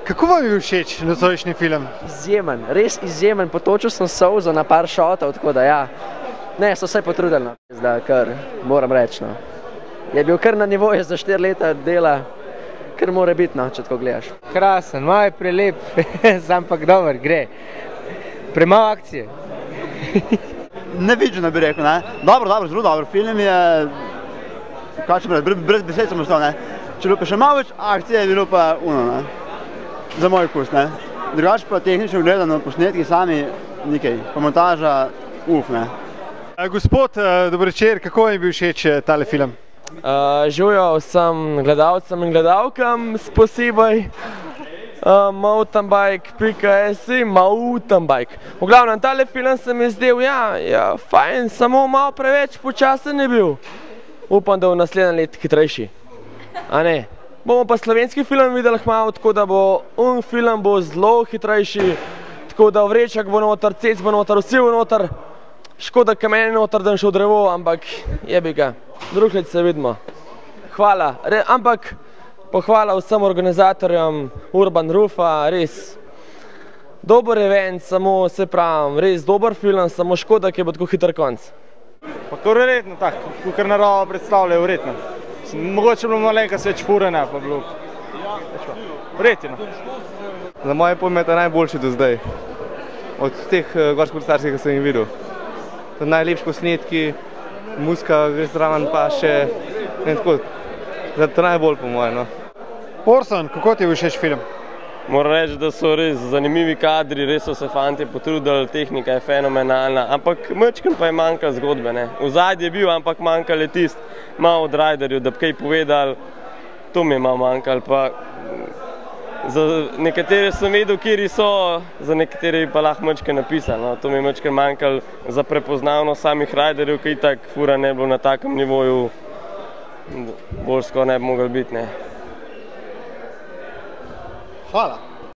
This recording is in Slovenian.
Kako vam je bil všeč nocojšnji film? Izjemen, res izjemen. Potočil sem solzo na par šotov, tako da ja. Ne, so vse potrudili, da kar moram reči. No. Je bil kar na nivoju za 4 leta dela, kar mora biti, no, če tako gledaš. Krasen, malo je prelep, ampak dober, gre. Premalo akcije. Neviđeno bi rekel, ne. Dobro, zelo dober film je, kaj če reči, brez besed sem ostal, ne. Če bilo pa še malo več akcije, je bilo pa uno, ne. Za moj kus, ne. Drugače pa tehnično gledano, posnetki sami nekaj, pa montaža, ne. Gospod, dober večer, kako vam je bil všeč tale film? Živjo vsem gledalcem in gledalkam, posebej mountainbike.si, mountainbike. V glavnem, tale film se mi zdel, ja, fajn, samo malo preveč počasen je bil. Upam, da v naslednjem letu hitrejši. A ne? Bomo pa slovenski film videli kmalu, tako da bo film bo zelo hitrejši, tako da vrečak bo noter, cec bo noter, vsi bo noter. Škoda, ka meni noter, da šel drevo, ampak jebi ga. Drug let se vidimo. Hvala, ampak pohvala vsem organizatorjem Urban Roofa, res dober event, samo se pravim, res dober film, samo škoda, ki bo tako hiter konc. Pa kar verjetno tako, kar narava predstavljajo verjetno. Mogoče bilo malenka se več furena, pa bilo verjetno. Za moje pojme je to najboljši do zdaj. Od teh gorsko-kolesarskih, ki sem jih videl. To najlepši posnetki, muzika gre zraven pa še, ne tako, to najbolj po moje, no. Orson, kako ti je bil všeč film? Moram reči, da so res zanimivi kadri, res so se fantje potrudili, tehnika je fenomenalna, ampak majčkeno pa je manjkalo zgodbe, ne. Vzadje je bil, ampak manjkalo je tisto malo od riderju, da bi kaj povedali, to mi je malo manjkalo, pa za nekatere sem vedel, kjeri so, za nekatere bi pa lahko majčkeno napisali, no. To mi je majčkeno manjkalo za prepoznavnost samih riderjev, ki itak fura ne bi bilo na takem nivoju, bolj skoraj ne bi mogli biti, ne. Hvala.